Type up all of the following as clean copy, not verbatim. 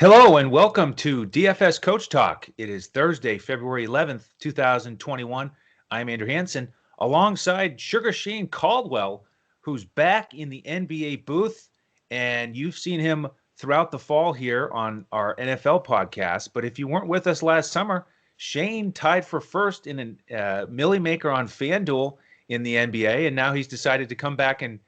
Hello and welcome to DFS Coach Talk. It is Thursday, February 11th, 2021. I'm Andrew Hansen alongside Sugar Shane Caldwell, who's back in the NBA booth. And you've seen him throughout the fall here on our NFL podcast. But if you weren't with us last summer, Shane tied for first in a Millie Maker on FanDuel in the NBA. And now he's decided to come back and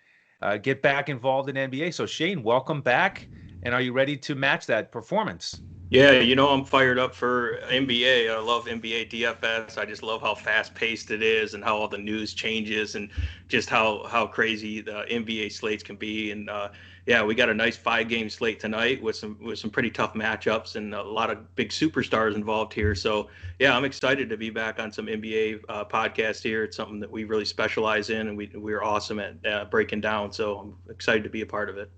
get back involved in NBA. So Shane, welcome back. And are you ready to match that performance? Yeah, I'm fired up for NBA. I love NBA DFS. I just love how fast paced it is and how all the news changes and just how crazy the NBA slates can be. And yeah, we got a nice 5-game slate tonight with some pretty tough matchups and a lot of big superstars involved here. So yeah, I'm excited to be back on some NBA podcast here. It's something that we really specialize in, and we're awesome at breaking down. So I'm excited to be a part of it.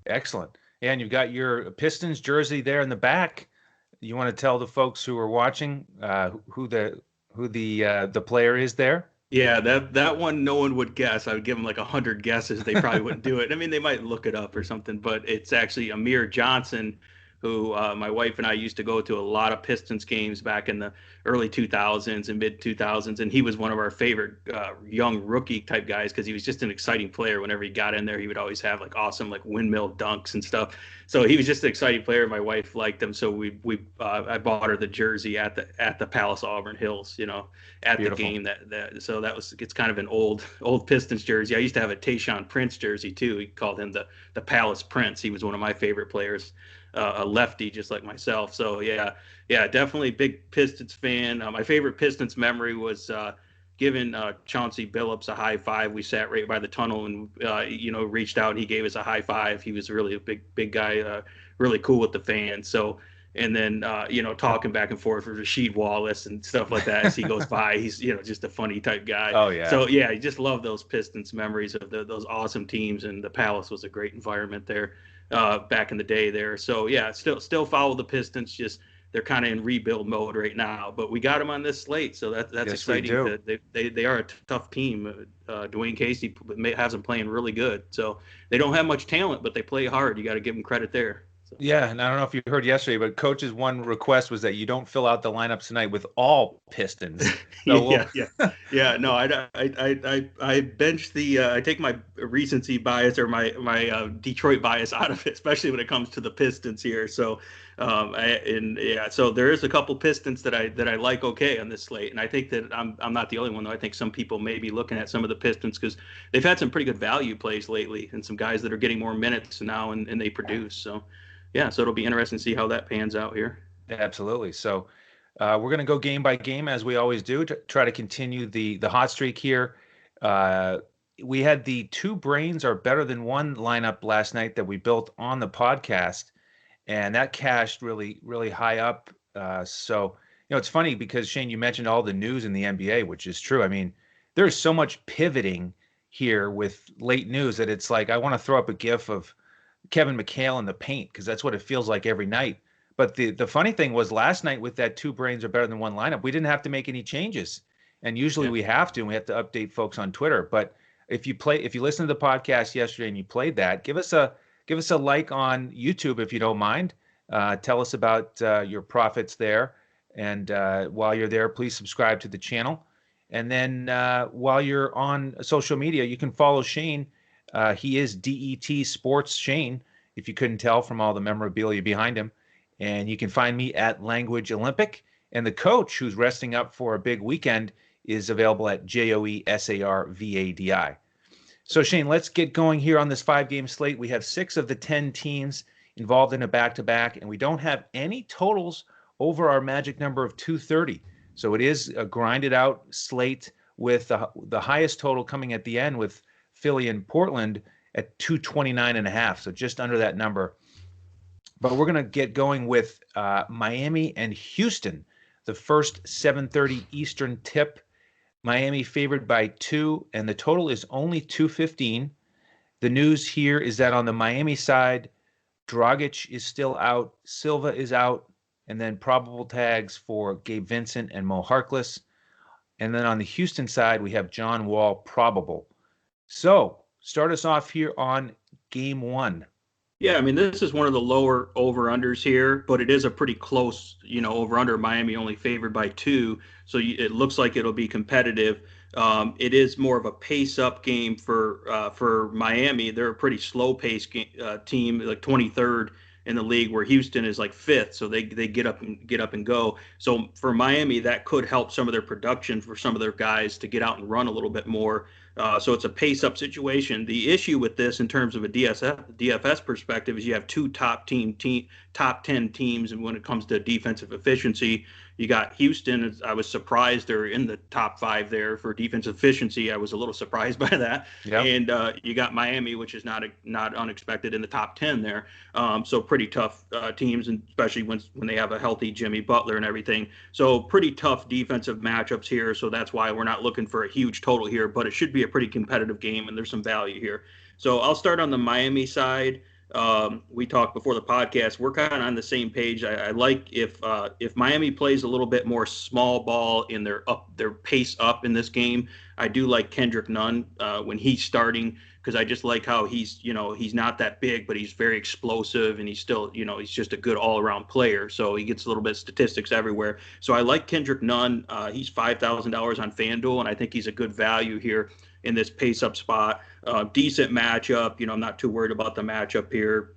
Excellent. And you've got your Pistons jersey there in the back. You want to tell the folks who are watching who the player is there? Yeah, that one no one would guess. I would give them like 100 guesses. They probably wouldn't do it. I mean, they might look it up or something, but it's actually Amir Johnson, who my wife and I used to go to a lot of Pistons games back in the early 2000s and mid 2000s, and he was one of our favorite young rookie type guys because he was just an exciting player. Whenever he got in there, he would always have like awesome like windmill dunks and stuff. So he was just an exciting player. My wife liked him, so I bought her the jersey at the Palace Auburn Hills, at Beautiful. the game so it's kind of an old Pistons jersey. I used to have a Tayshaun Prince jersey too. He called him the Palace Prince. He was one of my favorite players. A lefty just like myself. So yeah, definitely big Pistons fan. My favorite Pistons memory was giving Chauncey Billups a high five. We sat right by the tunnel and reached out and he gave us a high five. He was really a big guy, really cool with the fans. So and then talking back and forth with Rasheed Wallace and stuff like that as he goes by. He's just a funny type guy. Oh yeah. So yeah, I just love those Pistons memories of those awesome teams, and the Palace was a great environment there back in the day there. So yeah, still follow the Pistons. Just they're kind of in rebuild mode right now, but we got them on this slate, so that's Yes, exciting. They are a tough team. Dwayne Casey has them playing really good. So they don't have much talent, but they play hard. You got to give them credit there. So. Yeah, and I don't know if you heard yesterday, but Coach's one request was that you don't fill out the lineups tonight with all Pistons. So yeah. No, I bench the. I take my recency bias or my Detroit bias out of it, especially when it comes to the Pistons here. So, so there is a couple Pistons that I like okay on this slate, and I think that I'm not the only one though. I think some people may be looking at some of the Pistons because they've had some pretty good value plays lately, and some guys that are getting more minutes now and they produce. So. Yeah, so it'll be interesting to see how that pans out here. absolutely. So we're going to go game by game as we always do to try to continue the hot streak here. We had the two brains are better than one lineup last night that we built on the podcast, and that cashed really, really high up. So it's funny because Shane, you mentioned all the news in the NBA, which is true. I mean, there's so much pivoting here with late news that it's like I want to throw up a GIF of Kevin McHale in the paint because that's what it feels like every night. But the funny thing was last night with that two brains are better than one lineup, we didn't have to make any changes. And usually we have to, and we have to update folks on Twitter. But if you listen to the podcast yesterday and you played that, give us a like on YouTube if you don't mind. Tell us about your profits there. And while you're there, please subscribe to the channel. And then while you're on social media, you can follow Shane. He is DET Sports Shane, if you couldn't tell from all the memorabilia behind him. And you can find me at Language Olympic. And the coach, who's resting up for a big weekend, is available at JOESARVADI. So, Shane, let's get going here on this 5-game slate. We have 6 of the 10 teams involved in a back-to-back, and we don't have any totals over our magic number of 230. So it is a grinded-out slate with the highest total coming at the end with Philly and Portland at 229.5, so just under that number. But we're going to get going with Miami and Houston, the first 7:30 Eastern tip. Miami favored by 2, and the total is only 215. The news here is that on the Miami side, Dragic is still out, Silva is out, and then probable tags for Gabe Vincent and Mo Harkless. And then on the Houston side, we have John Wall probable. So start us off here on game 1. Yeah, I mean, this is one of the lower over-unders here, but it is a pretty close, over-under. Miami only favored by 2, so it looks like it'll be competitive. It is more of a pace-up game for Miami. They're a pretty slow-paced team, like 23rd in the league, where Houston is like 5th, so they get up and go. So for Miami, that could help some of their production for some of their guys to get out and run a little bit more. So it's a pace-up situation. The issue with this, in terms of a DFS perspective, is you have two top 10 teams, and when it comes to defensive efficiency, you got Houston. I was surprised they're in the top 5 there for defensive efficiency. I was a little surprised by that. Yep. And you got Miami, which is not unexpected, in the top 10 there. So pretty tough teams, and especially when they have a healthy Jimmy Butler and everything. So pretty tough defensive matchups here. So that's why we're not looking for a huge total here, but it should be a pretty competitive game, and there's some value here. So I'll start on the Miami side. We talked before the podcast. We're kind of on the same page. I like if Miami plays a little bit more small ball in their pace up in this game. I do like Kendrick Nunn when he's starting, because I just like how he's not that big, but he's very explosive, and he's still, he's just a good all around player. So he gets a little bit of statistics everywhere. So I like Kendrick Nunn. He's $5,000 on FanDuel, and I think he's a good value here in this pace up spot. Decent matchup. I'm not too worried about the matchup here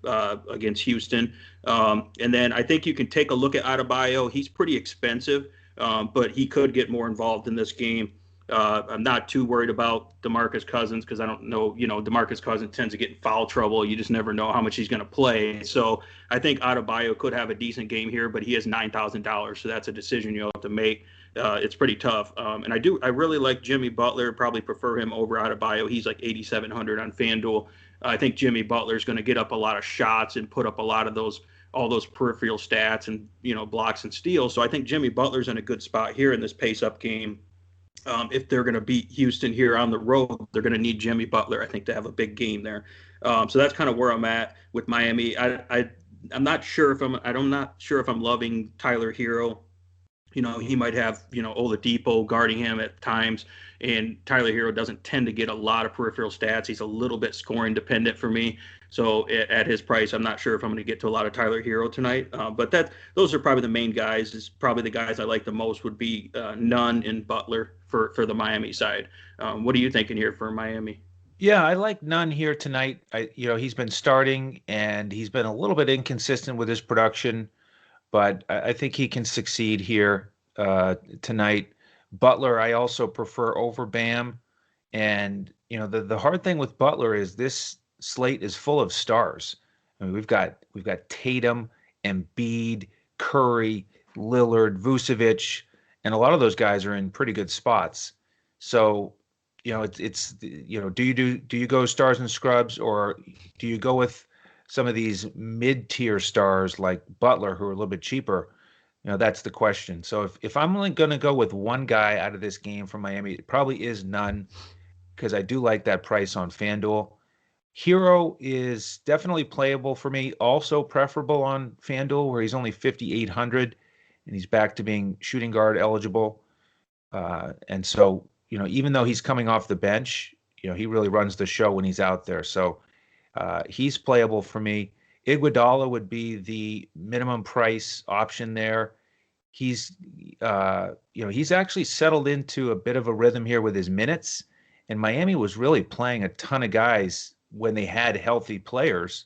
against Houston. And then I think you can take a look at Adebayo. He's pretty expensive, but he could get more involved in this game. I'm not too worried about DeMarcus Cousins, because I don't know, DeMarcus Cousins tends to get in foul trouble. You just never know how much he's going to play. So I think Adebayo could have a decent game here, but he has $9,000. So that's a decision you'll have to make. It's pretty tough. And I really like Jimmy Butler. Probably prefer him over Adebayo. He's like 8,700 on FanDuel. I think Jimmy Butler is going to get up a lot of shots and put up a lot of all those peripheral stats and, blocks and steals. So I think Jimmy Butler's in a good spot here in this pace up game. If they're going to beat Houston here on the road, they're going to need Jimmy Butler, I think, to have a big game there. So that's kind of where I'm at with Miami. I'm not sure if I'm loving Tyler Hero. He might have, Oladipo guarding him at times, and Tyler Hero doesn't tend to get a lot of peripheral stats. He's a little bit scoring dependent for me. So at his price, I'm not sure if I'm going to get to a lot of Tyler Hero tonight. But those are probably the main guys. Is probably the guys I like the most would be Nunn and Butler for the Miami side. What are you thinking here for Miami? Yeah, I like Nunn here tonight. He's been starting, and he's been a little bit inconsistent with his production, but I think he can succeed here tonight. Butler, I also prefer over Bam. And, the hard thing with Butler is this slate is full of stars. I mean, we've got Tatum, Embiid, Curry, Lillard, Vucevic, and a lot of those guys are in pretty good spots. So, do you go stars and scrubs, or do you go with some of these mid-tier stars like Butler, who are a little bit cheaper? That's the question. So if I'm only going to go with one guy out of this game from Miami, it probably is Nunn, because I do like that price on FanDuel. Hero is definitely playable for me, also preferable on FanDuel, where he's only 5,800 and he's back to being shooting guard eligible. And so, even though he's coming off the bench, he really runs the show when he's out there. So he's playable for me. Iguodala would be the minimum price option there. He's actually settled into a bit of a rhythm here with his minutes. And Miami was really playing a ton of guys when they had healthy players.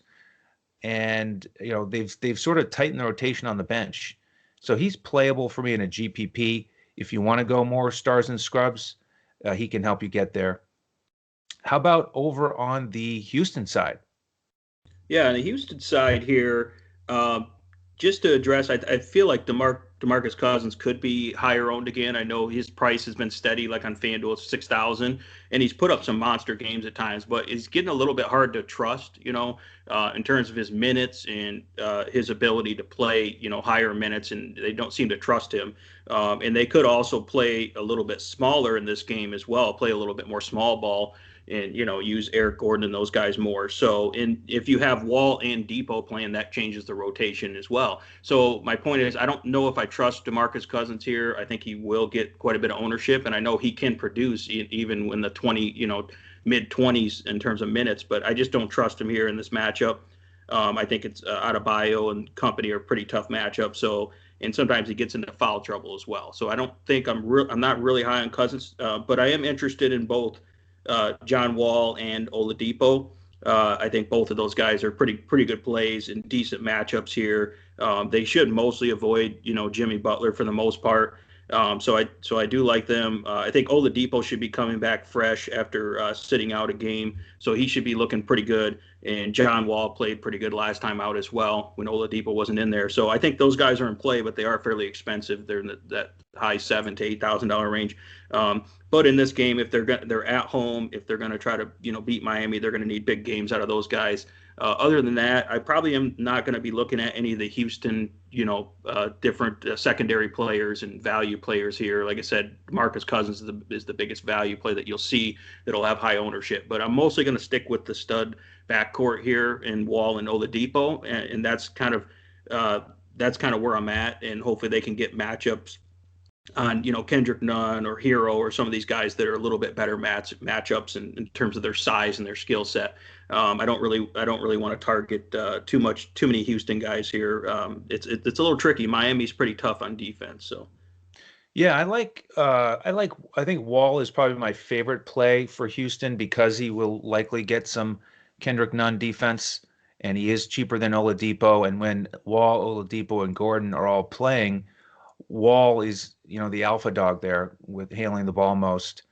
And, they've sort of tightened the rotation on the bench. So he's playable for me in a GPP. If you want to go more stars and scrubs, he can help you get there. How about over on the Houston side? Yeah, on the Houston side here, just to address, I feel like DeMarcus Cousins could be higher owned again. I know his price has been steady, like on FanDuel, it's 6,000, and he's put up some monster games at times, but it's getting a little bit hard to trust, in terms of his minutes and his ability to play, higher minutes, and they don't seem to trust him. And they could also play a little bit smaller in this game as well, play a little bit more small ball, and use Eric Gordon and those guys more. So, if you have Wall and Depot playing, that changes the rotation as well. So my point is, I don't know if I trust DeMarcus Cousins here. I think he will get quite a bit of ownership, and I know he can produce even when the mid 20s in terms of minutes, but I just don't trust him here in this matchup. I think it's Adebayo and company are pretty tough matchups. So, and sometimes he gets into foul trouble as well. So I don't think I'm not really high on Cousins, but I am interested in both John Wall and Oladipo. I think both of those guys are pretty good plays and decent matchups here. They should mostly avoid Jimmy Butler for the most part. So I do like them. I think Oladipo should be coming back fresh after sitting out a game, so he should be looking pretty good. And John Wall played pretty good last time out as well when Oladipo wasn't in there. So I think those guys are in play, but they are fairly expensive. They're in that high $7,000 to $8,000 range. But in this game, if they're at home, if they're going to try to beat Miami, they're going to need big games out of those guys. Other than that, I probably am not going to be looking at any of the Houston, different secondary players and value players here. Like I said, Marcus Cousins is the biggest value play that you'll see that'll have high ownership. But I'm mostly going to stick with the stud backcourt here in Wall and Oladipo, and that's kind of where I'm at. And hopefully they can get matchups on Kendrick Nunn or Hero or some of these guys that are a little bit better matchups in terms of their size and their skill set. I don't really want to target too many Houston guys here. It's a little tricky. Miami's pretty tough on defense, so. Yeah, I think Wall is probably my favorite play for Houston because he will likely get some Kendrick Nunn defense, and he is cheaper than Oladipo. And when Wall, Oladipo, and Gordon are all playing, Wall is, the alpha dog there with handling the ball most.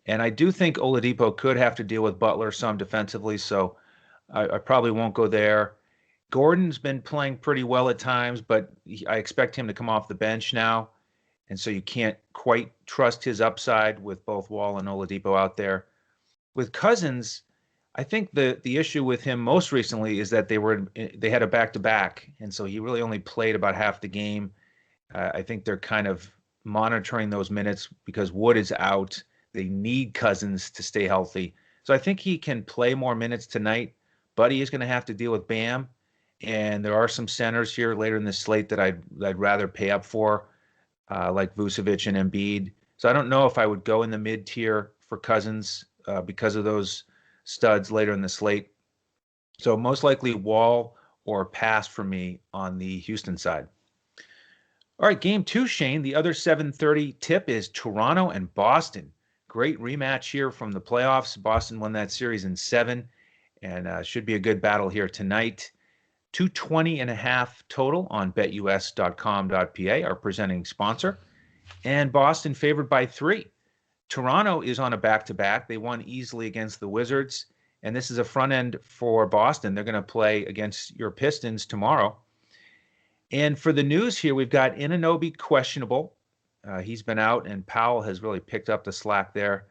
And I do think Oladipo could have to deal with Butler some defensively, so I probably won't go there. Gordon's been playing pretty well at times, but I expect him to come off the bench now. And so you can't quite trust his upside with both Wall and Oladipo out there. With Cousins, I think the issue with him most recently is that they had a back-to-back, and so he really only played about half the game. I think they're kind of monitoring those minutes because Wood is out. They need Cousins to stay healthy. So I think he can play more minutes tonight, but he is going to have to deal with Bam. And there are some centers here later in the slate that I'd rather pay up for, like Vucevic and Embiid. So I don't know if I would go in the mid-tier for Cousins because of those studs later in the slate. So most likely Wall or pass for me on the Houston side. All right, game two, Shane. The other 7:30 tip is Toronto and Boston. Great rematch here from the playoffs. Boston won that series in 7, and should be a good battle here tonight. 220.5 total on BetUS.com.pa, our presenting sponsor. And Boston favored by 3. Toronto is on a back-to-back. They won easily against the Wizards, and this is a front end for Boston. They're going to play against your Pistons tomorrow. And for the news here, we've got Anunoby questionable. He's been out, and Powell has really picked up the slack there.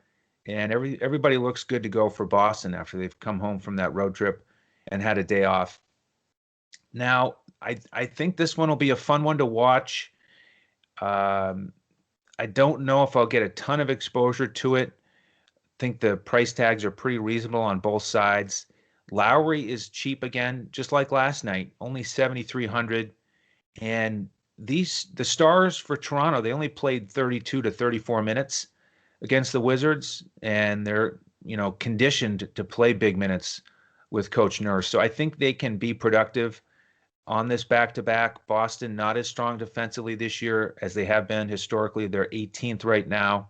And everybody looks good to go for Boston after they've come home from that road trip and had a day off. Now, I think this one will be a fun one to watch. I don't know if I'll get a ton of exposure to it. I think the price tags are pretty reasonable on both sides. Lowry is cheap again, just like last night, only 7,300. And the stars for Toronto, they only played 32 to 34 minutes against the Wizards, and they're, conditioned to play big minutes with Coach Nurse. So I think they can be productive on this back-to-back. Boston not as strong defensively this year as they have been historically. They're 18th right now.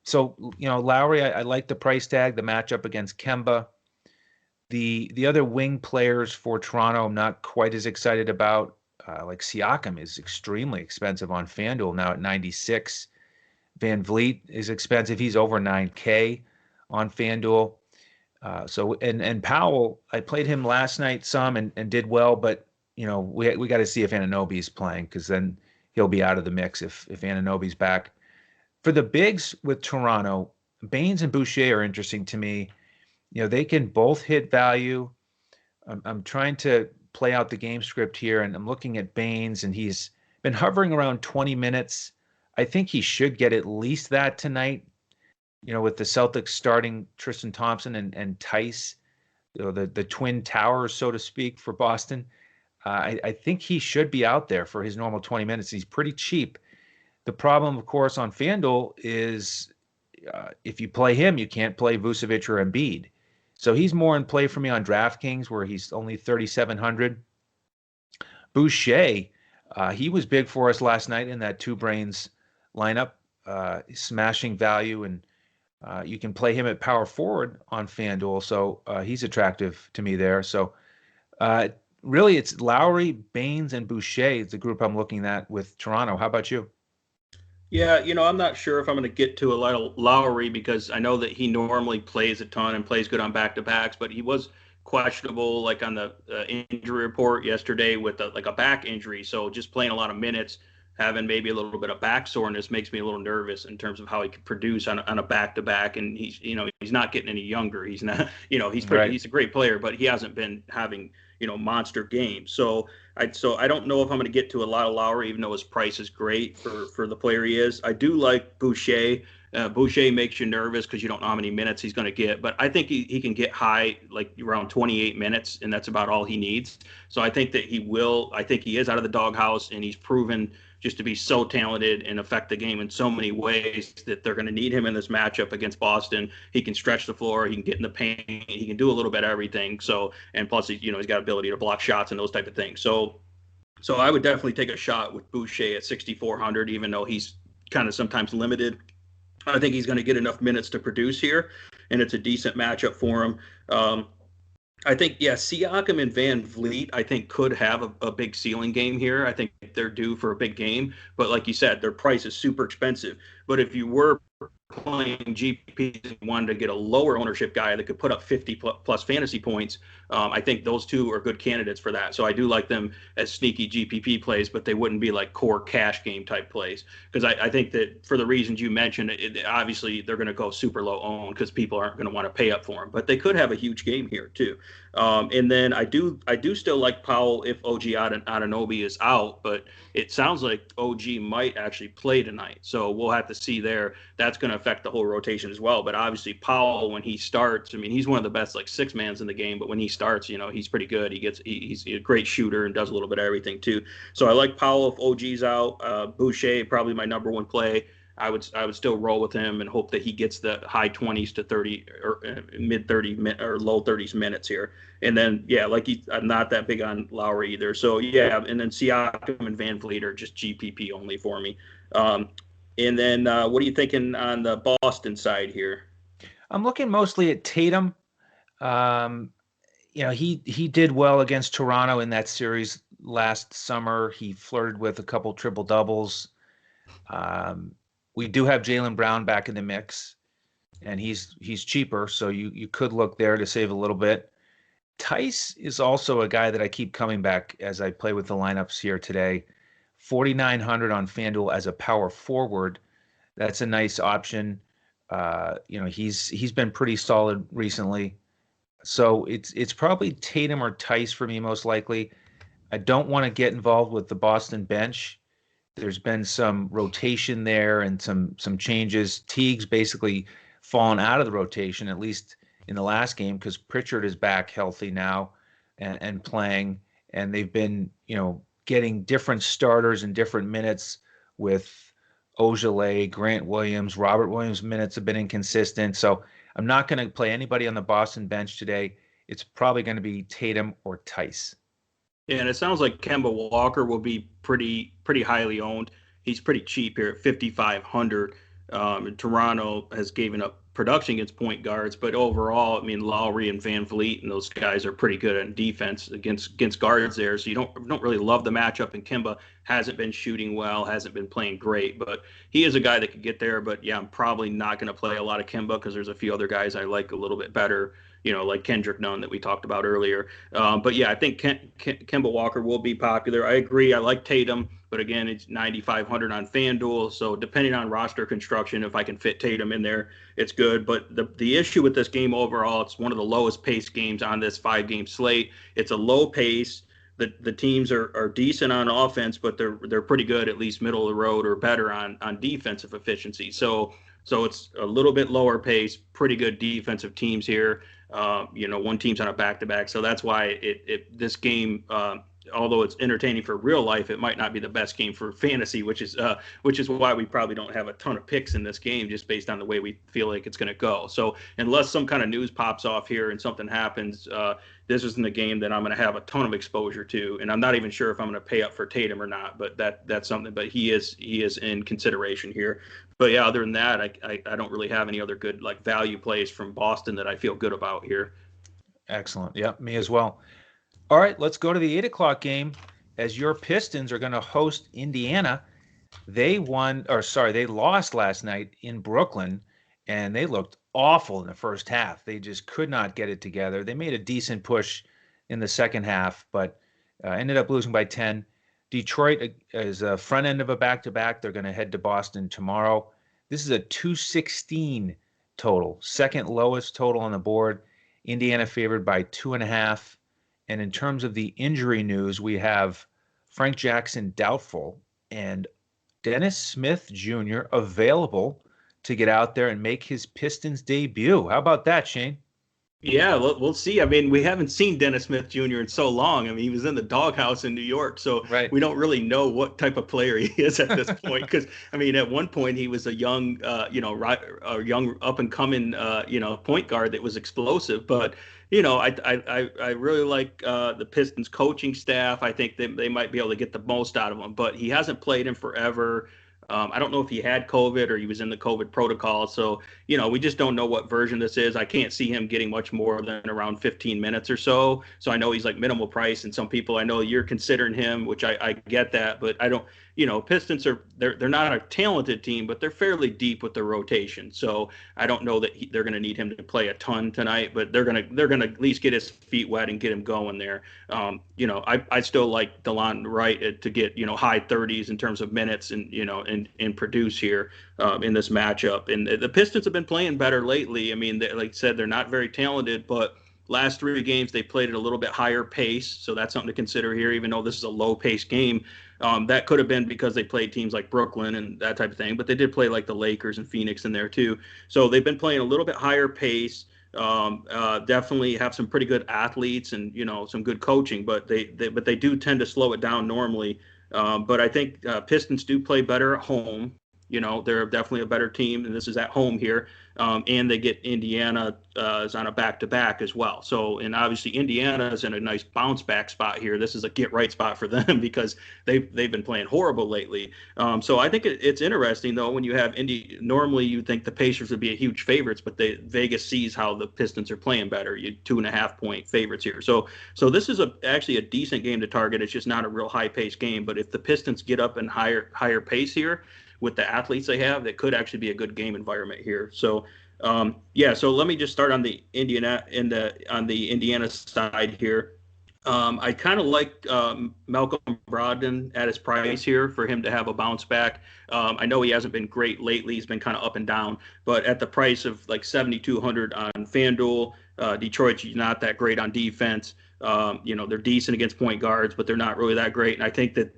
So Lowry, I like the price tag, the matchup against Kemba. The other wing players for Toronto, I'm not quite as excited about. Like Siakam is extremely expensive on FanDuel now at 96. Van Vliet is expensive. He's over 9K on FanDuel. And Powell, I played him last night some and did well, but we got to see if Anunoby's playing, because then he'll be out of the mix if Anunoby's back. For the bigs with Toronto, Baines and Boucher are interesting to me. They can both hit value. I'm trying to play out the game script here, and I'm looking at Baines, and he's been hovering around 20 minutes. I think he should get at least that tonight, with the Celtics starting Tristan Thompson and Tice, the twin towers, so to speak, for Boston. I think he should be out there for his normal 20 minutes. He's pretty cheap. The problem, of course, on FanDuel is if you play him, you can't play Vucevic or Embiid. So he's more in play for me on DraftKings, where he's only 3,700. Boucher, he was big for us last night in that two brains lineup, smashing value, and you can play him at power forward on FanDuel. So he's attractive to me there. So uh, really, it's Lowry, Baines, and Boucher is the group I'm looking at with Toronto. How about you? Yeah, I'm not sure if I'm going to get to a lot of Lowry because I know that he normally plays a ton and plays good on back-to-backs, but he was questionable like on the injury report yesterday with like a back injury. So just playing a lot of minutes, having maybe a little bit of back soreness makes me a little nervous in terms of how he could produce on a back-to-back. And he's not getting any younger. He's not, Right. he's a great player, but he hasn't been having, monster games. So I don't know if I'm going to get to a lot of Lowry, even though his price is great for the player he is. I do like Boucher. Boucher makes you nervous because you don't know how many minutes he's going to get, but I think he can get high, like around 28 minutes, and that's about all he needs. So I think that he will. I think he is out of the doghouse, and he's proven just to be so talented and affect the game in so many ways that they're going to need him in this matchup against Boston. He can stretch the floor, he can get in the paint, he can do a little bit of everything. So, and plus, he's got ability to block shots and those type of things. So I would definitely take a shot with Boucher at 6,400, even though he's kind of sometimes limited. I think he's going to get enough minutes to produce here, and it's a decent matchup for him. I think, yeah, Siakam and Van Vliet, I think, could have a big ceiling game here. I think they're due for a big game. But like you said, their price is super expensive. But if you were playing GPPs and wanted to get a lower ownership guy that could put up 50 plus fantasy points, I think those two are good candidates for that. So I do like them as sneaky GPP plays, but they wouldn't be like core cash game type plays. Because I think that for the reasons you mentioned, obviously they're going to go super low owned because people aren't going to want to pay up for them. But they could have a huge game here too. And then I do still like Powell if OG Anunoby is out, but it sounds like OG might actually play tonight. So we'll have to see there. That's going to affect the whole rotation as well. But obviously Powell, when he starts, I mean, he's one of the best like six mans in the game, but when he starts, he's pretty good. He's a great shooter and does a little bit of everything too. So I like Powell if OG's out. Boucher, probably my number one play. I would still roll with him and hope that he gets the high 20s to 30 or mid 30 or low 30s minutes here. And then, yeah, I'm not that big on Lowry either. So, yeah, and then Siakam and Van Vliet are just GPP only for me. And then what are you thinking on the Boston side here? I'm looking mostly at Tatum. Um, he did well against Toronto in that series last summer. He flirted with a couple triple doubles. We do have Jaylen Brown back in the mix, and he's cheaper, so you could look there to save a little bit. Tice is also a guy that I keep coming back as I play with the lineups here today. 4,900 on FanDuel as a power forward. That's a nice option. He's been pretty solid recently. So it's probably Tatum or Tice for me most likely. I don't want to get involved with the Boston bench. There's been some rotation there and some changes. Teague's basically fallen out of the rotation, at least in the last game, because Pritchard is back healthy now and playing, and they've been, getting different starters in different minutes with Ojale, Grant Williams, Robert Williams minutes have been inconsistent. So I'm not going to play anybody on the Boston bench today. It's probably going to be Tatum or Tice. Yeah, and it sounds like Kemba Walker will be pretty highly owned. He's pretty cheap here at 5,500. And Toronto has given up production against point guards, but overall, I mean, Lowry and Van Vliet and those guys are pretty good on defense against guards there. So you don't really love the matchup. And Kemba hasn't been shooting well, hasn't been playing great, but he is a guy that could get there. But yeah, I'm probably not going to play a lot of Kemba because there's a few other guys I like a little bit better. Like Kendrick Nunn that we talked about earlier. But yeah, I think Kemba Walker will be popular. I agree. I like Tatum, but again, it's 9,500 on FanDuel. So depending on roster construction, if I can fit Tatum in there, it's good. But the issue with this game overall, it's one of the lowest paced games on this 5-game slate. It's a low pace. The teams are decent on offense, but they're pretty good, at least middle of the road or better on defensive efficiency. So it's a little bit lower pace, pretty good defensive teams here. One team's on a back-to-back, so that's why this game although it's entertaining for real life, it might not be the best game for fantasy, which is why we probably don't have a ton of picks in this game, just based on the way we feel like it's going to go. So unless some kind of news pops off here and something happens, this isn't a game that I'm going to have a ton of exposure to, and I'm not even sure if I'm going to pay up for Tatum or not. But that's something. But he is in consideration here. But yeah, other than that, I don't really have any other good like value plays from Boston that I feel good about here. Excellent. Yep, me as well. All right, let's go to the 8 o'clock game as your Pistons are going to host Indiana. They lost last night in Brooklyn, and they looked awful in the first half. They just could not get it together. They made a decent push in the second half, but ended up losing by 10. Detroit is a front end of a back-to-back. They're going to head to Boston tomorrow. This is a 216 total, second lowest total on the board. Indiana favored by 2.5. And in terms of the injury news, we have Frank Jackson doubtful and Dennis Smith Jr. available to get out there and make his Pistons debut. How about that, Shane? Yeah, we'll see. I mean, we haven't seen Dennis Smith Jr. in so long. I mean, he was in the doghouse in New York, so right. We don't really know what type of player he is at this point. Because I mean, at one point he was a young, young up and coming, point guard that was explosive. But I really like the Pistons coaching staff. I think they might be able to get the most out of him. But he hasn't played in forever. I don't know if he had COVID or he was in the COVID protocol. So, we just don't know what version this is. I can't see him getting much more than around 15 minutes or so. So I know he's like minimal price. And some people, I know you're considering him, which I get that. But I don't, Pistons they're not a talented team, but they're fairly deep with their rotation. So I don't know that they're going to need him to play a ton tonight, but they're going to at least get his feet wet and get him going there. I still like DeLon Wright to get, high 30s in terms of minutes and produce here in this matchup. And the Pistons have been playing better lately. I mean, like I said, they're not very talented, but last 3 games they played at a little bit higher pace. So that's something to consider here, even though this is a low pace game. That could have been because they played teams like Brooklyn and that type of thing, but they did play like the Lakers and Phoenix in there too. So they've been playing a little bit higher pace. Definitely have some pretty good athletes and some good coaching, but they do tend to slow it down normally. But I think Pistons do play better at home. They're definitely a better team, and this is at home here. And they get Indiana is on a back-to-back as well. So, and obviously Indiana is in a nice bounce-back spot here. This is a get-right spot for them because they've been playing horrible lately. So I think it's interesting, though, when you have normally you'd think the Pacers would be a huge favorites, but Vegas sees how the Pistons are playing better. You 2.5-point favorites here. So this is actually a decent game to target. It's just not a real high-paced game. But if the Pistons get up in higher pace here, with the athletes they have, that could actually be a good game environment here. So, so let me just start on the Indiana side here. I kind of like Malcolm Brogdon at his price here for him to have a bounce back. I know he hasn't been great lately; he's been kind of up and down. But at the price of like 7,200 on FanDuel, Detroit's not that great on defense. They're decent against point guards, but they're not really that great. And I think that,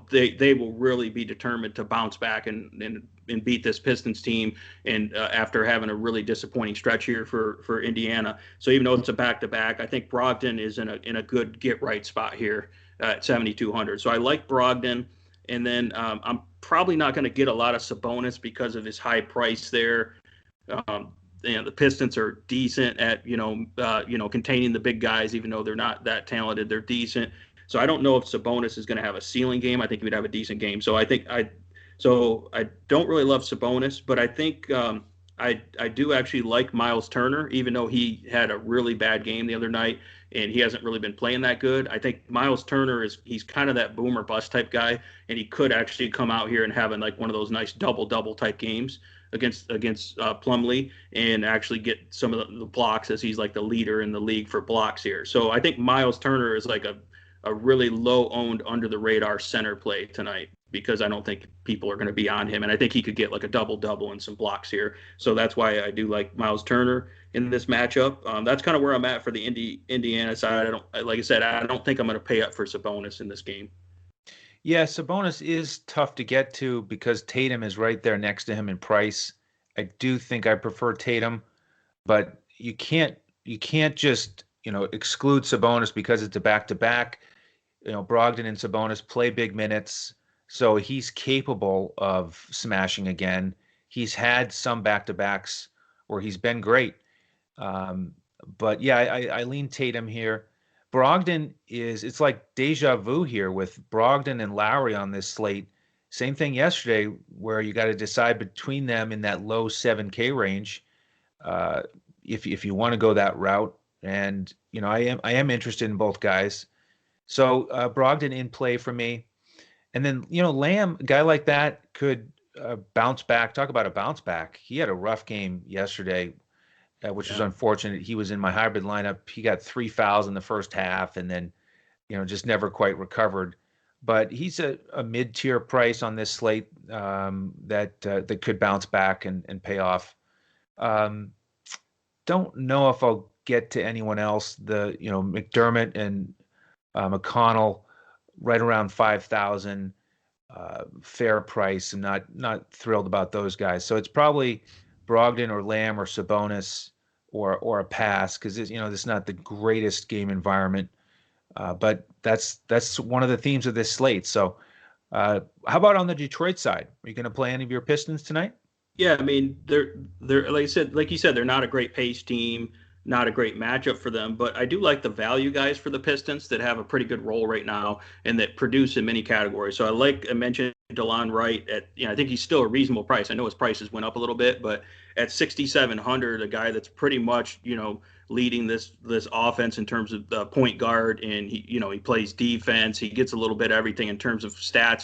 they will really be determined to bounce back and beat this Pistons team. And after having a really disappointing stretch here for Indiana. So even though it's a back-to-back, I think Brogdon is in a good get-right spot here at 7,200. So I like Brogdon. And then I'm probably not going to get a lot of Sabonis because of his high price there. The Pistons are decent at containing the big guys, even though they're not that talented. They're decent. So I don't know if Sabonis is going to have a ceiling game. I think he would have a decent game. So I don't really love Sabonis, but I think I do actually like Miles Turner, even though he had a really bad game the other night and he hasn't really been playing that good. I think Miles Turner he's kind of that boom or bust type guy, and he could actually come out here and have like one of those nice double type games against Plumlee and actually get some of the blocks, as he's like the leader in the league for blocks here. So I think Miles Turner is like a really low owned under the radar center play tonight because I don't think people are going to be on him. And I think he could get like a double and some blocks here. So that's why I do like Miles Turner in this matchup. That's kind of where I'm at for the Indiana side. Like I said, I don't think I'm going to pay up for Sabonis in this game. Yeah, Sabonis is tough to get to because Tatum is right there next to him in price. I do think I prefer Tatum, but you can't just, exclude Sabonis because it's a back-to-back. Brogdon and Sabonis play big minutes, so he's capable of smashing again. He's had some back-to-backs where he's been great. Um, but yeah, I lean Tatum here. Brogdon it's like deja vu here with Brogdon and Lowry on this slate. Same thing yesterday where you got to decide between them in that low 7K range. Uh, if you want to go that route. And I am interested in both guys. So Brogdon in play for me. And then, Lamb, a guy like that could bounce back. Talk about a bounce back. He had a rough game yesterday, which was Yeah. unfortunate. He was in my hybrid lineup. He got 3 fouls in the first half and then, just never quite recovered. But he's a mid-tier price on this slate that could bounce back and pay off. Um, don't know if I'll get to anyone else. McDermott and McConnell right around 5,000, fair price. I'm not thrilled about those guys. So it's probably Brogdon or Lamb or Sabonis or a pass because this is not the greatest game environment. But that's one of the themes of this slate. So how about on the Detroit side? Are you going to play any of your Pistons tonight? Yeah, I mean, they're like you said, they're not a great pace team, not a great matchup for them. But I do like the value guys for the Pistons that have a pretty good role right now and that produce in many categories. So I mentioned DeLon Wright at, I think he's still a reasonable price. I know his prices went up a little bit, but at 6,700, a guy that's pretty much leading this offense in terms of the point guard, and he plays defense. He gets a little bit of everything in terms of stats.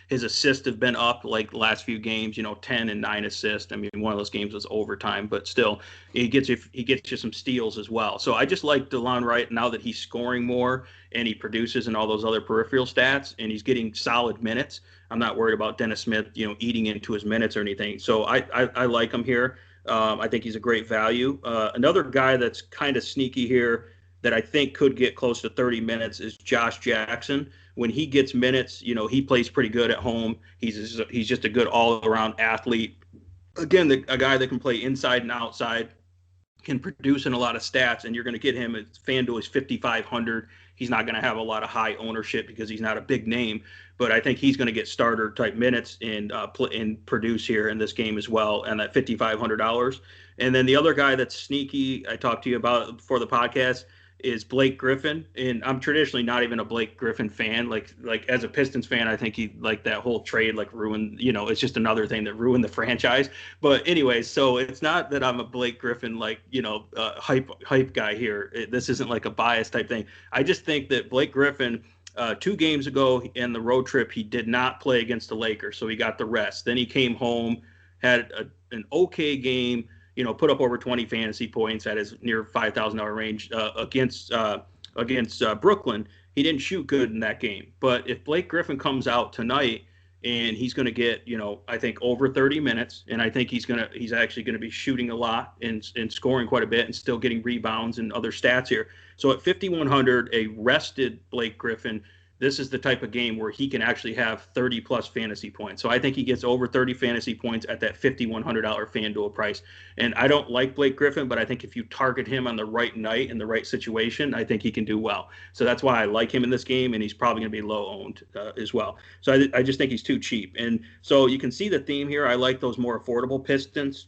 His assists have been up like the last few games, 10 and 9 assists. I mean, one of those games was overtime, but still he gets you some steals as well. So I just like DeLon Wright now that he's scoring more and he produces in all those other peripheral stats and he's getting solid minutes. I'm not worried about Dennis Smith, eating into his minutes or anything. So I like him here. I think he's a great value. Another guy that's kind of sneaky here that I think could get close to 30 minutes is Josh Jackson. When he gets minutes, he plays pretty good at home. He's just a good all-around athlete. Again, a guy that can play inside and outside, can produce in a lot of stats, and you're going to get him at FanDuel is 5,500. He's not going to have a lot of high ownership because he's not a big name, but I think he's going to get starter type minutes and produce here in this game as well, and that $5,500. And then the other guy that's sneaky, I talked to you about before the podcast, is Blake Griffin, and I'm traditionally not even a Blake Griffin fan. Like as a Pistons fan, I think he like that whole trade ruined. It's just another thing that ruined the franchise. But anyways, so it's not that I'm a Blake Griffin hype guy here. This isn't like a bias type thing. I just think that Blake Griffin. 2 games ago in the road trip, he did not play against the Lakers, so he got the rest. Then he came home, had an okay game, put up over 20 fantasy points at his near $5,000 range against Brooklyn. He didn't shoot good in that game. But if Blake Griffin comes out tonight and he's going to get, I think over 30 minutes, and I think he's actually going to be shooting a lot and scoring quite a bit and still getting rebounds and other stats here. So at 5,100, a rested Blake Griffin, this is the type of game where he can actually have 30 plus fantasy points. So I think he gets over 30 fantasy points at that $5,100 FanDuel price. And I don't like Blake Griffin, but I think if you target him on the right night in the right situation, I think he can do well. So that's why I like him in this game, and he's probably going to be low owned as well. So I just think he's too cheap. And so you can see the theme here. I like those more affordable Pistons.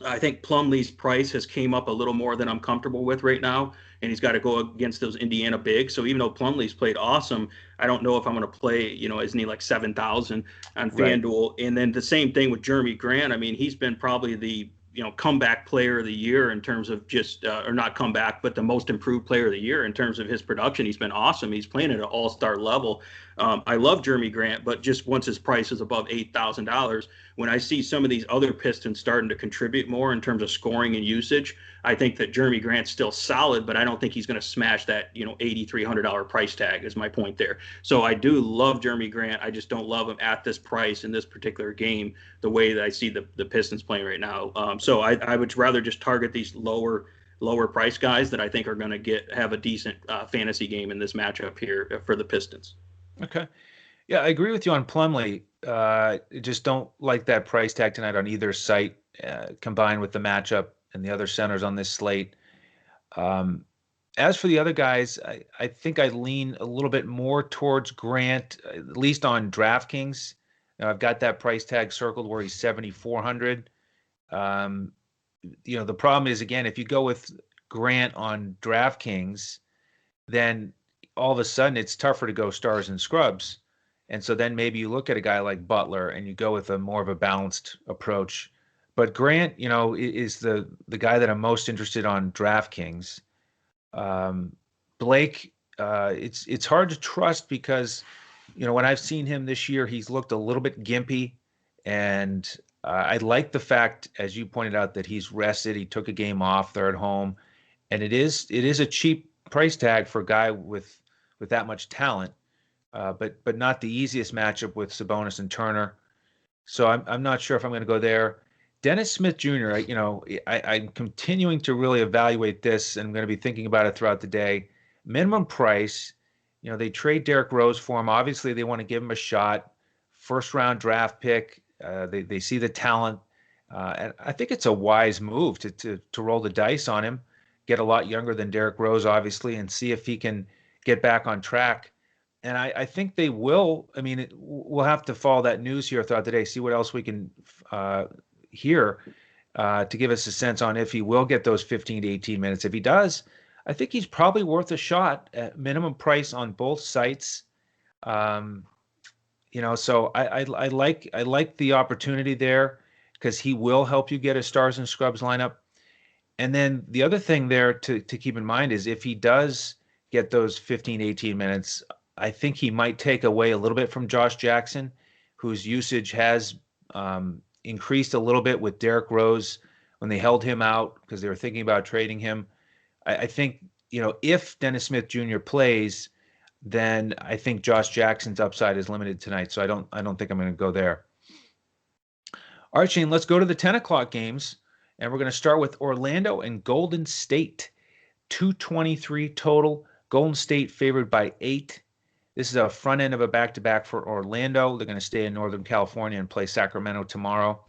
I think Plumlee's price has came up a little more than I'm comfortable with right now, and he's got to go against those Indiana bigs. So even though Plumlee's played awesome, I don't know if I'm going to play, isn't he like 7,000 on FanDuel? Right. And then the same thing with Jeremy Grant. I mean, he's been probably the comeback player of the year in terms of just or not comeback, but the most improved player of the year in terms of his production. He's been awesome. He's playing at an all-star level. I love Jeremy Grant, but just once his price is above $8,000, when I see some of these other Pistons starting to contribute more in terms of scoring and usage, I think that Jeremy Grant's still solid, but I don't think he's going to smash that, $8,300 price tag is my point there. So I do love Jeremy Grant. I just don't love him at this price in this particular game, the way that I see the Pistons playing right now. So I would rather just target these lower price guys that I think are going to have a decent fantasy game in this matchup here for the Pistons. Okay. Yeah, I agree with you on Plumlee. Just don't like that price tag tonight on either site, combined with the matchup and the other centers on this slate. As for the other guys, I think I lean a little bit more towards Grant, at least on DraftKings. I've got that price tag circled where he's 7,400. Um, the problem is, again, if you go with Grant on DraftKings, then all of a sudden it's tougher to go stars and scrubs. And so then maybe you look at a guy like Butler and you go with a more of a balanced approach. But Grant, is the guy that I'm most interested on DraftKings. Blake, it's hard to trust because, when I've seen him this year, he's looked a little bit gimpy, and I like the fact, as you pointed out, that he's rested. He took a game off. They're at home, and it is a cheap price tag for a guy with that much talent, but not the easiest matchup with Sabonis and Turner. So I'm not sure if I'm going to go there. Dennis Smith Jr., I'm continuing to really evaluate this, and I'm going to be thinking about it throughout the day. Minimum price, they trade Derrick Rose for him. Obviously, they want to give him a shot. First round draft pick. They see the talent. And I think it's a wise move to roll the dice on him, get a lot younger than Derrick Rose, obviously, and see if he can get back on track. And I think they will. I mean, we'll have to follow that news here throughout the day, see what else we can hear to give us a sense on if he will get those 15 to 18 minutes. If he does, I think he's probably worth a shot at minimum price on both sites. So I like the opportunity there because he will help you get a stars and scrubs lineup. And then the other thing there to keep in mind is if he does get those 15, 18 minutes, I think he might take away a little bit from Josh Jackson, whose usage has increased a little bit with Derrick Rose when they held him out because they were thinking about trading him. I think, if Dennis Smith Jr. plays, then I think Josh Jackson's upside is limited tonight. So I don't think I'm going to go there. All right, Shane, let's go to the 10 o'clock games. And we're going to start with Orlando and Golden State. 223 total. Golden State favored by 8. This is a front end of a back-to-back for Orlando. They're going to stay in Northern California and play Sacramento tomorrow.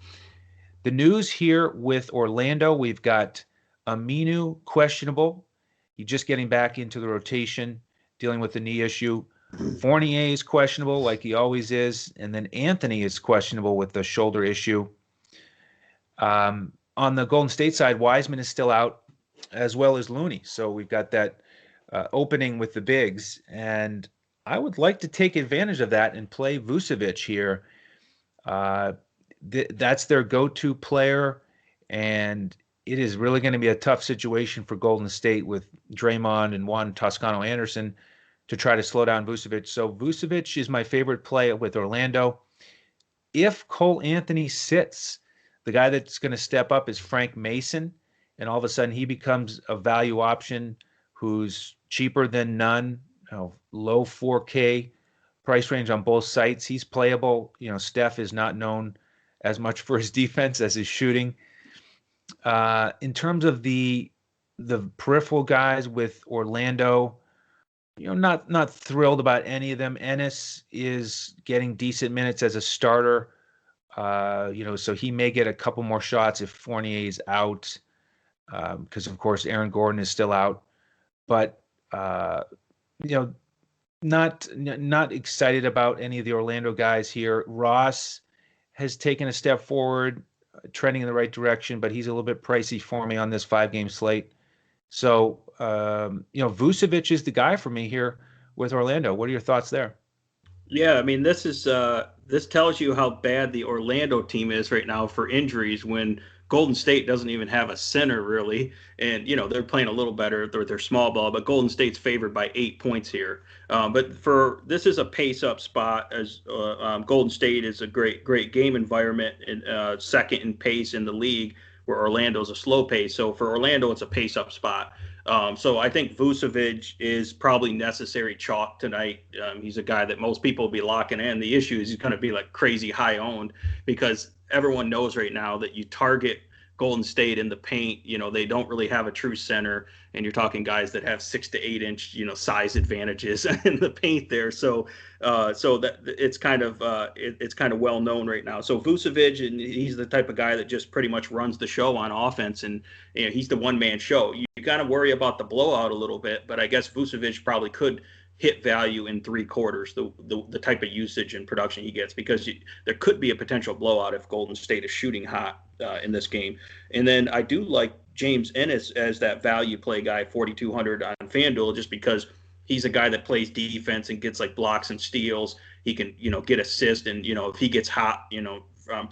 The news here with Orlando, we've got Aminu questionable. He's just getting back into the rotation, dealing with the knee issue. Fournier is questionable, like he always is. And then Anthony is questionable with the shoulder issue. On the Golden State side, Wiseman is still out, as well as Looney. So we've got that opening with the bigs. And I would like to take advantage of that and play Vucevic here. That's their go-to player, and it is really going to be a tough situation for Golden State with Draymond and Juan Toscano-Anderson to try to slow down Vucevic. So Vucevic is my favorite play with Orlando. If Cole Anthony sits, the guy that's going to step up is Frank Mason, and all of a sudden he becomes a value option who's cheaper than none, low 4K price range on both sites. He's playable. Steph is not known as much for his defense as his shooting. In terms of the peripheral guys with Orlando, not thrilled about any of them. Ennis is getting decent minutes as a starter. So he may get a couple more shots if Fournier is out, because of course Aaron Gordon is still out. But not excited about any of the Orlando guys here. Ross has taken a step forward, trending in the right direction, but he's a little bit pricey for me on this 5-game slate. So, Vucevic is the guy for me here with Orlando. What are your thoughts there? Yeah, I mean, this tells you how bad the Orlando team is right now for injuries when Golden State doesn't even have a center really, and they're playing a little better. They're small ball, but Golden State's favored by 8 points here. But this is a pace up spot as Golden State is a great game environment and second in pace in the league, where Orlando's a slow pace. So for Orlando, it's a pace up spot. So I think Vucevic is probably necessary chalk tonight. He's a guy that most people will be locking in. The issue is he's going to be like crazy high owned because everyone knows right now that you target Golden State in the paint, they don't really have a true center, and you're talking guys that have 6 to 8 inch, size advantages in the paint there. So that it's kind of well known right now. So Vucevic, and he's the type of guy that just pretty much runs the show on offense, and he's the one man show. You got to worry about the blowout a little bit, but I guess Vucevic probably could hit value in 3 quarters, the type of usage and production he gets, because there could be a potential blowout if Golden State is shooting hot in this game. And then I do like James Ennis as that value play guy, 4,200 on FanDuel, just because he's a guy that plays defense and gets like blocks and steals. He can, get assists, and if he gets hot,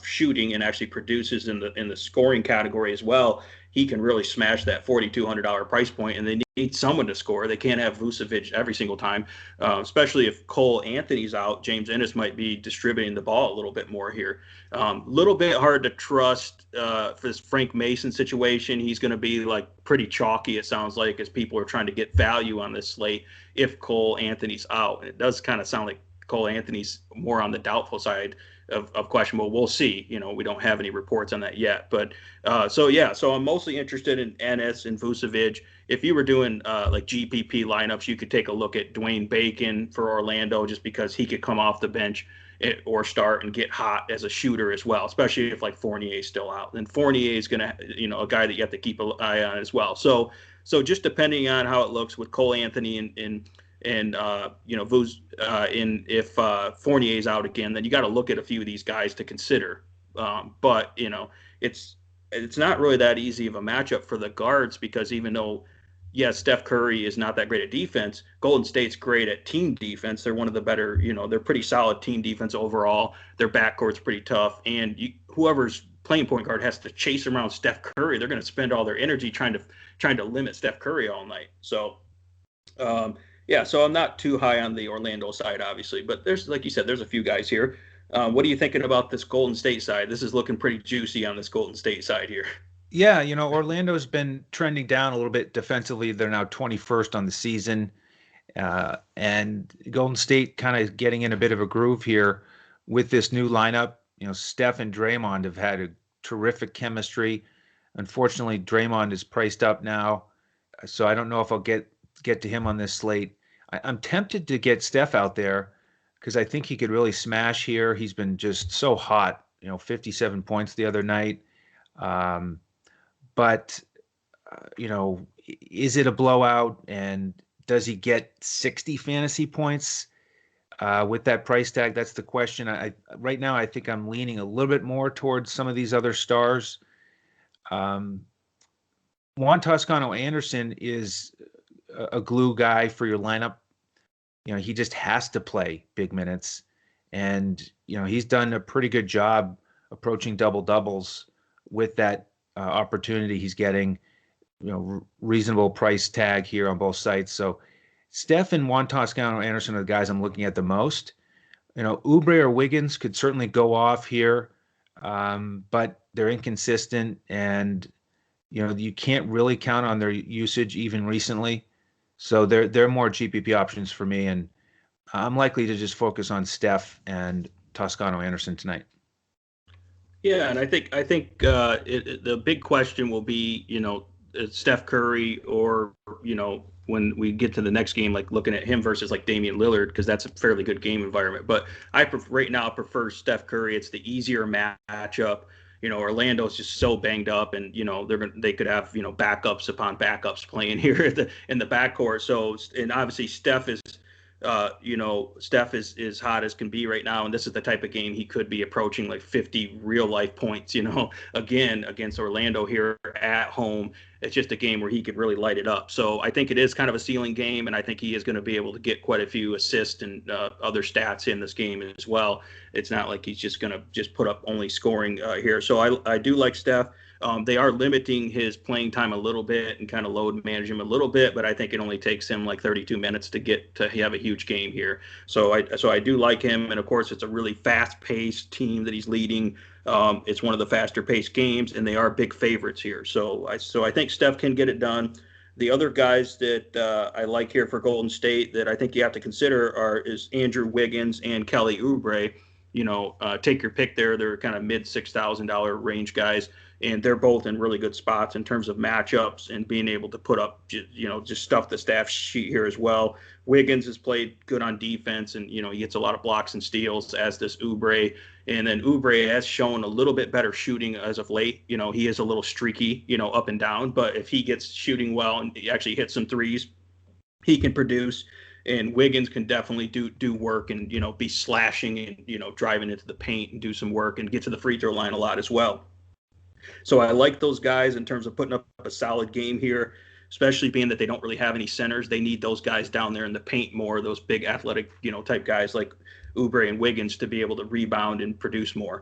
shooting and actually produces in the scoring category as well, he can really smash that $4,200 price point. And they need someone to score. They can't have Vucevic every single time, especially if Cole Anthony's out. James Ennis might be distributing the ball a little bit more here. Little bit hard to trust for this Frank Mason situation. He's going to be like pretty chalky, it sounds like, as people are trying to get value on this slate if Cole Anthony's out. And it does kind of sound like Cole Anthony's more on the doubtful side of questionable. We'll see. We don't have any reports on that yet. But so I'm mostly interested in Ennis and Vucevic. If you were doing like GPP lineups, you could take a look at Dwayne Bacon for Orlando, just because he could come off the bench or start and get hot as a shooter as well, especially if like Fournier is still out. Then Fournier is going to, a guy that you have to keep an eye on as well. So just depending on how it looks with Cole Anthony and if Fournier's out again, then you got to look at a few of these guys to consider. But it's not really that easy of a matchup for the guards, because even though, yes, Steph Curry is not that great at defense, Golden State's great at team defense. They're one of the better, they're pretty solid team defense overall. Their backcourt's pretty tough, and whoever's playing point guard has to chase around Steph Curry. They're going to spend all their energy trying to limit Steph Curry all night. So. So I'm not too high on the Orlando side, obviously, but there's, like you said, there's a few guys here. What are you thinking about this Golden State side? This is looking pretty juicy on this Golden State side here. Yeah, Orlando's been trending down a little bit defensively. They're now 21st on the season. And Golden State kind of getting in a bit of a groove here with this new lineup. Steph and Draymond have had a terrific chemistry. Unfortunately, Draymond is priced up now, so I don't know if I'll get to him on this slate. I'm tempted to get Steph out there because I think he could really smash here. He's been just so hot, 57 points the other night. But is it a blowout, and does he get 60 fantasy points with that price tag? That's the question. Right now, I think I'm leaning a little bit more towards some of these other stars. Juan Toscano-Anderson is a glue guy for your lineup. He just has to play big minutes, and he's done a pretty good job approaching double doubles with that opportunity he's getting. Reasonable price tag here on both sites. So Steph and Juan Toscano-Anderson are the guys I'm looking at the most. Oubre or Wiggins could certainly go off here, but they're inconsistent, and you can't really count on their usage even recently. So they're more GPP options for me, and I'm likely to just focus on Steph and Toscano-Anderson tonight. Yeah, and I think the big question will be, Steph Curry, or when we get to the next game, like looking at him versus like Damian Lillard, because that's a fairly good game environment. But right now I prefer Steph Curry. It's the easier matchup. Orlando's just so banged up, and they could have backups upon backups playing here in the backcourt. So, and obviously Steph is hot as can be right now, and this is the type of game he could be approaching like 50 real life points. Again against Orlando here at home. It's just a game where he could really light it up. So I think it is kind of a ceiling game, and I think he is going to be able to get quite a few assists and other stats in this game as well. It's not like he's just going to just put up only scoring here. So I do like Steph. They are limiting his playing time a little bit and kind of load manage him a little bit, but I think it only takes him like 32 minutes to have a huge game here. So I do like him, and of course it's a really fast-paced team that he's leading. It's one of the faster-paced games, and they are big favorites here. So I think Steph can get it done. The other guys that I like here for Golden State that I think you have to consider is Andrew Wiggins and Kelly Oubre. Take your pick there. They're kind of mid $6,000 range guys. and they're both in really good spots in terms of matchups and being able to put up, just stuff the staff sheet here as well. Wiggins has played good on defense, and he gets a lot of blocks and steals, as does Oubre. And then Oubre has shown a little bit better shooting as of late. He is a little streaky, up and down, but if he gets shooting well and he actually hits some threes, he can produce. And Wiggins can definitely do work and be slashing and driving into the paint and do some work and get to the free throw line a lot as well. So I like those guys in terms of putting up a solid game here, especially being that they don't really have any centers. They need those guys down there in the paint more, those big athletic type guys like Oubre and Wiggins to be able to rebound and produce more.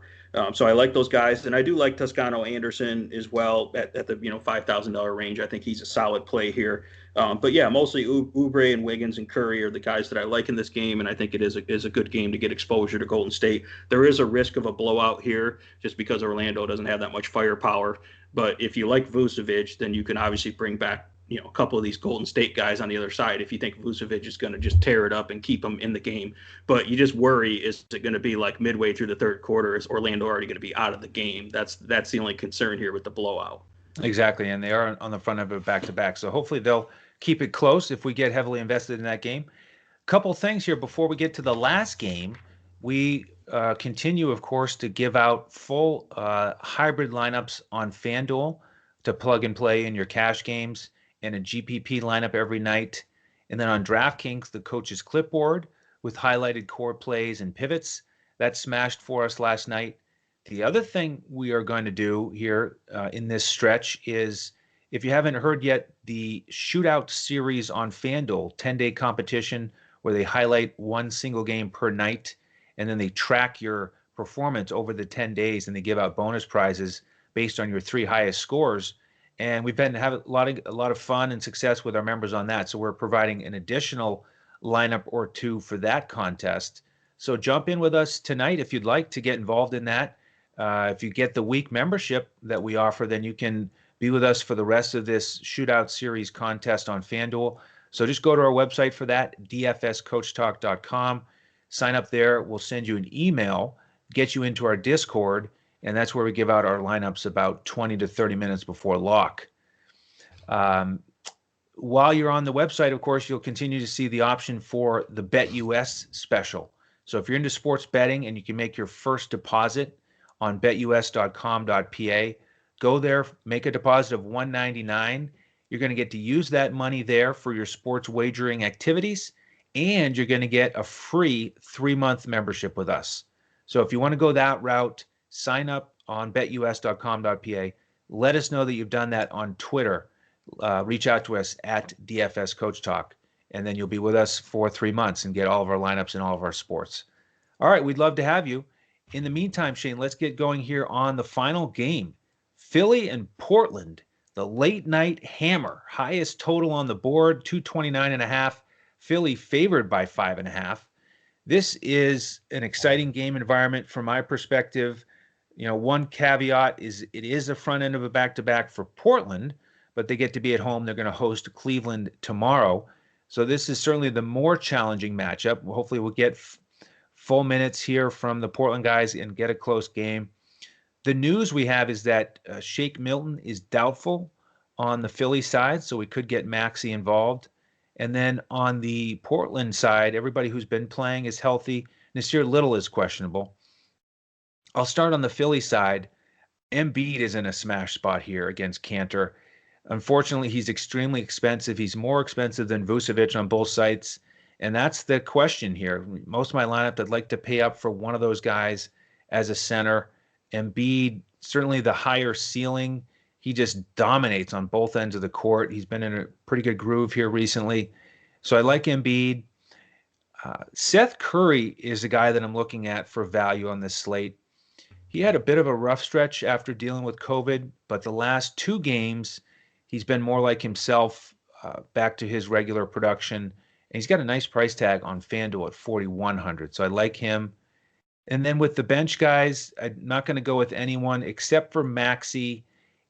So I like those guys, and I do like Toscano Anderson as well at the $5,000 range. I think he's a solid play here. But yeah, mostly Oubre and Wiggins and Curry are the guys that I like in this game, and I think it is a good game to get exposure to Golden State. There is a risk of a blowout here just because Orlando doesn't have that much firepower. But if you like Vucevic, then you can obviously bring back a couple of these Golden State guys on the other side if you think Vucevic is going to just tear it up and keep them in the game. But you just worry, is it going to be like midway through the third quarter? Is Orlando already going to be out of the game? That's the only concern here with the blowout. Exactly, and they are on the front of it back-to-back. So hopefully they'll keep it close if we get heavily invested in that game. Couple things here before we get to the last game. We continue, of course, to give out full hybrid lineups on FanDuel to plug and play in your cash games, and a GPP lineup every night. And then on DraftKings, the coach's clipboard with highlighted core plays and pivots. That smashed for us last night. The other thing we are going to do here in this stretch is, if you haven't heard yet, the Shootout series on FanDuel, 10-day competition where they highlight one single game per night, and then they track your performance over the 10 days, and they give out bonus prizes based on your 3 highest scores. And we've been having a lot of fun and success with our members on that. So we're providing an additional lineup or 2 for that contest. So jump in with us tonight if you'd like to get involved in that. If you get the week membership that we offer, then you can be with us for the rest of this Shootout Series contest on FanDuel. So just go to our website for that, dfscoachtalk.com. Sign up there. We'll send you an email, get you into our Discord, and that's where we give out our lineups about 20 to 30 minutes before lock. While you're on the website, of course, you'll continue to see the option for the BetUS special. So if you're into sports betting and you can make your first deposit on betus.com.pa, go there, make a deposit of $199. You're going to get to use that money there for your sports wagering activities, and you're going to get a free 3-month membership with us. So if you want to go that route, sign up on betus.com.pa. Let us know that you've done that on Twitter. Reach out to us at DFS Coach Talk, and then you'll be with us for 3 months and get all of our lineups and all of our sports. All right, we'd love to have you. In the meantime, Shane, let's get going here on the final game. Philly and Portland, the late night hammer. Highest total on the board, 229.5. Philly favored by 5.5. This is an exciting game environment from my perspective. One caveat is it is the front end of a back-to-back for Portland, but they get to be at home. They're going to host Cleveland tomorrow. So this is certainly the more challenging matchup. Hopefully we'll get full minutes here from the Portland guys and get a close game. The news we have is that Shake Milton is doubtful on the Philly side, so we could get Maxey involved. And then on the Portland side, everybody who's been playing is healthy. Nasir Little is questionable. I'll start on the Philly side. Embiid is in a smash spot here against Cantor. Unfortunately, he's extremely expensive. He's more expensive than Vucevic on both sites. And that's the question here. Most of my lineup, I'd like to pay up for one of those guys as a center. Embiid, certainly the higher ceiling. He just dominates on both ends of the court. He's been in a pretty good groove here recently. So I like Embiid. Seth Curry is the guy that I'm looking at for value on this slate. He had a bit of a rough stretch after dealing with COVID, but the last 2 games, he's been more like himself, back to his regular production. And he's got a nice price tag on FanDuel at $4,100. So I like him. And then with the bench guys, I'm not going to go with anyone except for Maxey.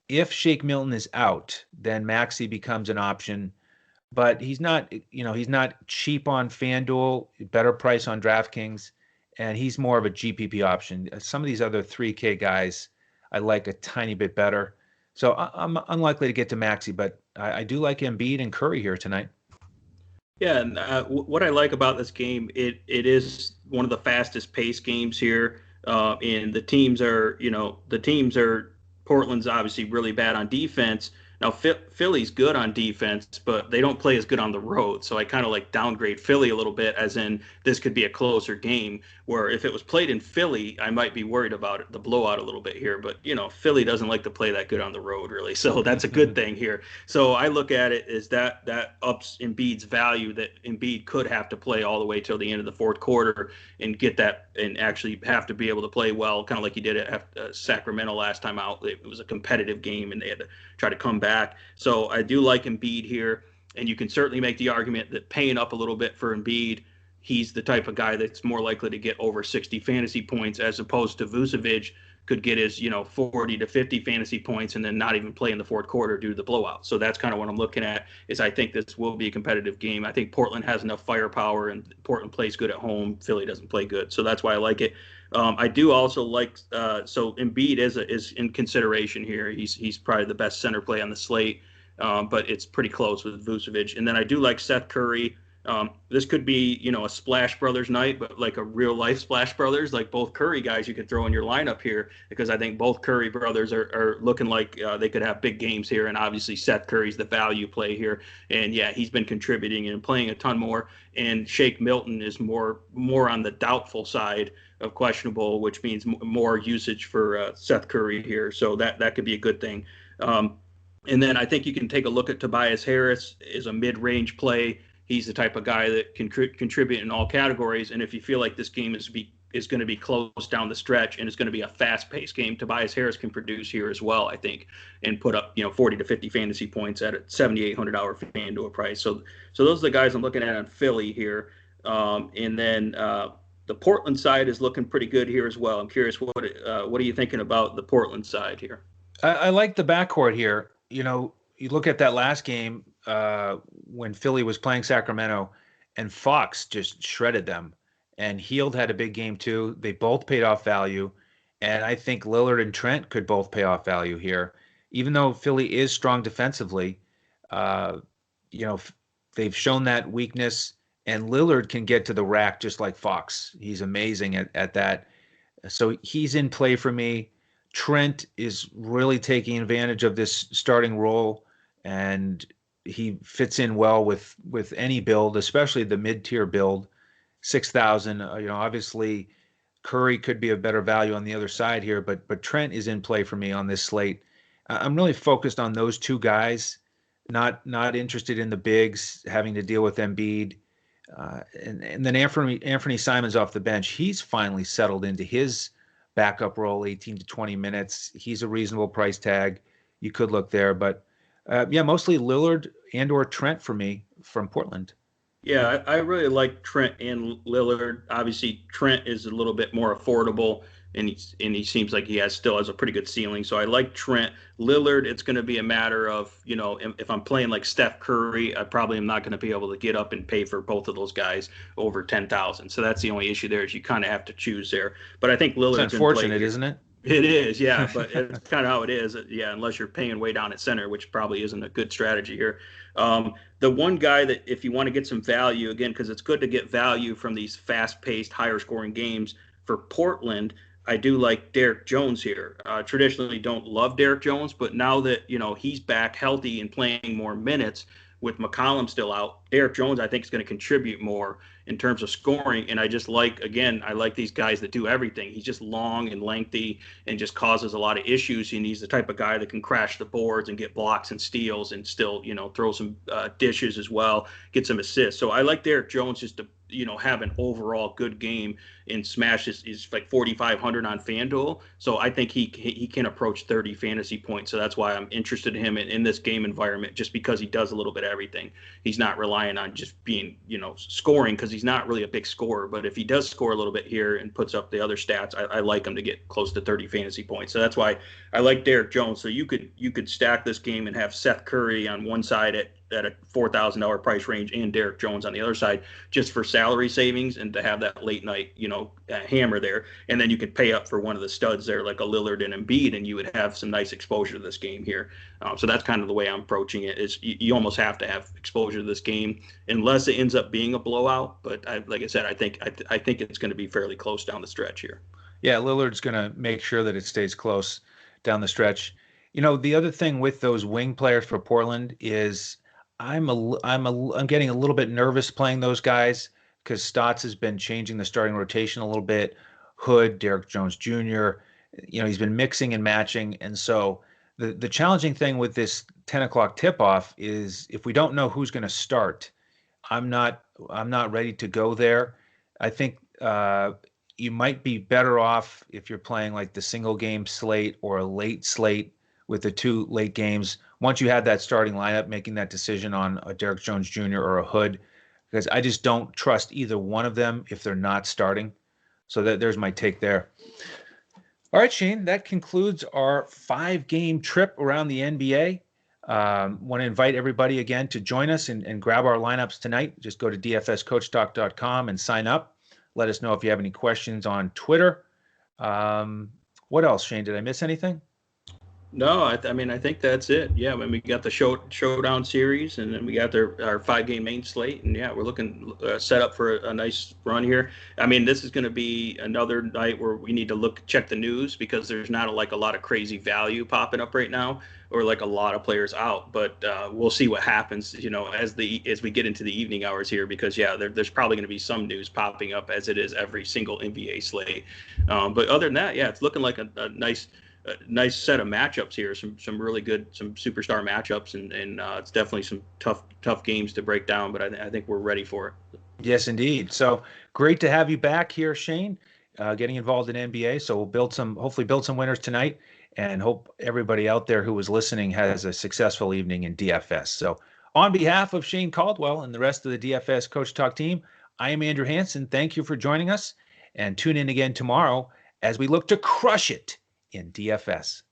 If Shake Milton is out, then Maxey becomes an option. But he's not cheap on FanDuel, better price on DraftKings, and he's more of a GPP option. Some of these other 3K guys, I like a tiny bit better. So I'm unlikely to get to Maxey, but I do like Embiid and Curry here tonight. Yeah, and what I like about this game, it is one of the fastest paced games here, and the teams are Portland's obviously really bad on defense. Now Philly's good on defense, but they don't play as good on the road. So I kind of like downgrade Philly a little bit, as in this could be a closer game. Where if it was played in Philly, I might be worried about it, the blowout a little bit here. But Philly doesn't like to play that good on the road, really. So that's a good thing here. So I look at it as that ups Embiid's value, that Embiid could have to play all the way till the end of the fourth quarter and get that, and actually have to be able to play well, kind of like he did at Sacramento last time out. It was a competitive game and they had to try to come back. So I do like Embiid here, and you can certainly make the argument that paying up a little bit for Embiid, he's the type of guy that's more likely to get over 60 fantasy points, as opposed to Vucevic could get his 40 to 50 fantasy points and then not even play in the fourth quarter due to the blowout. So that's kind of what I'm looking at. Is I think this will be a competitive game. I think Portland has enough firepower, and Portland plays good at home. Philly doesn't play good, so that's why I like it. I do also like so Embiid is in consideration here. He's probably the best center play on the slate, but it's pretty close with Vucevic. And then I do like Seth Curry. This could be, a Splash Brothers night, but like a real life Splash Brothers, like both Curry guys you could throw in your lineup here, because I think both Curry brothers are looking like they could have big games here. And obviously Seth Curry's the value play here. And yeah, he's been contributing and playing a ton more. And Shake Milton is more on the doubtful side of questionable, which means more usage for Seth Curry here. So that could be a good thing. And then I think you can take a look at Tobias Harris as a mid-range play. He's the type of guy that can contribute in all categories. And if you feel like this game is going to be close down the stretch and it's going to be a fast-paced game, Tobias Harris can produce here as well, I think, and put up 40 to 50 fantasy points at a $7,800 FanDuel price. So those are the guys I'm looking at on Philly here. And then the Portland side is looking pretty good here as well. I'm curious, what are you thinking about the Portland side here? I like the backcourt here. You look at that last game when Philly was playing Sacramento, and Fox just shredded them. And Hield had a big game too. They both paid off value. And I think Lillard and Trent could both pay off value here. Even though Philly is strong defensively, they've shown that weakness. And Lillard can get to the rack just like Fox. He's amazing at that. So he's in play for me. Trent is really taking advantage of this starting role, and he fits in well with any build, especially the mid-tier build. 6,000. Obviously Curry could be a better value on the other side here, but Trent is in play for me on this slate. I'm really focused on those two guys, not interested in the bigs having to deal with Embiid. And then Anthony Simons off the bench. He's finally settled into his backup role, 18 to 20 minutes. He's a reasonable price tag. You could look there, but mostly Lillard and or Trent for me from Portland. Yeah, I really like Trent and Lillard. Obviously, Trent is a little bit more affordable, and he seems like he still has a pretty good ceiling. So I like Trent. Lillard, it's going to be a matter of, if I'm playing like Steph Curry, I probably am not going to be able to get up and pay for both of those guys over 10,000. So that's the only issue there, is you kind of have to choose there. But I think Lillard's It's unfortunate, isn't it? It is, yeah, but it's kind of how it is. Yeah, unless you're paying way down at center, which probably isn't a good strategy here. The one guy that, if you want to get some value, again, because it's good to get value from these fast-paced, higher-scoring games for Portland, I do like Derek Jones here. Traditionally don't love Derek Jones, but now that, he's back healthy and playing more minutes with McCollum still out, Derek Jones, I think, is going to contribute more in terms of scoring. And I just like these guys that do everything. He's just long and lengthy and just causes a lot of issues. And he's the type of guy that can crash the boards and get blocks and steals and still, throw some dishes as well, get some assists. So I like Derek Jones just to, have an overall good game and smash is like 4,500 on FanDuel. So I think he can approach 30 fantasy points. So that's why I'm interested in him in this game environment, just because he does a little bit of everything. He's not relying on just being, scoring, because he's not really a big scorer. But if he does score a little bit here and puts up the other stats, I like him to get close to 30 fantasy points. So that's why I like Derek Jones. So you could stack this game and have Seth Curry on one side at at a $4,000 price range and Derek Jones on the other side, just for salary savings and to have that late night, hammer there. And then you could pay up for one of the studs there, like a Lillard and Embiid, and you would have some nice exposure to this game here. So that's kind of the way I'm approaching it. Is you almost have to have exposure to this game unless it ends up being a blowout. But like I said, I think it's going to be fairly close down the stretch here. Yeah, Lillard's going to make sure that it stays close down the stretch. The other thing with those wing players for Portland is I'm getting a little bit nervous playing those guys because Stotts has been changing the starting rotation a little bit. Hood, Derek Jones Jr., he's been mixing and matching. And so the challenging thing with this 10 o'clock tip-off is if we don't know who's going to start, I'm not ready to go there. I think you might be better off if you're playing like the single game slate or a late slate with the two late games. Once you have that starting lineup, making that decision on a Derek Jones Jr. or a Hood, because I just don't trust either one of them if they're not starting. So there's my take there. All right, Shane, that concludes our 5-game trip around the NBA. Want to invite everybody again to join us and grab our lineups tonight. Just go to dfscoachtalk.com and sign up. Let us know if you have any questions on Twitter. What else, Shane? Did I miss anything? No, I think that's it. Yeah, we got the showdown series, and then we got our 5-game main slate, and yeah, we're looking set up for a nice run here. This is going to be another night where we need to check the news because there's not a lot of crazy value popping up right now, or like a lot of players out. But we'll see what happens, as we get into the evening hours here, because there's probably going to be some news popping up as it is every single NBA slate. But other than that, it's looking like a nice set of matchups here. Some really good, some superstar matchups, and it's definitely some tough games to break down. But I think we're ready for it. Yes, indeed. So great to have you back here, Shane. Getting involved in NBA. So we'll hopefully build some winners tonight, and hope everybody out there who was listening has a successful evening in DFS. So on behalf of Shane Caldwell and the rest of the DFS Coach Talk team, I am Andrew Hansen. Thank you for joining us, and tune in again tomorrow as we look to crush it in DFS.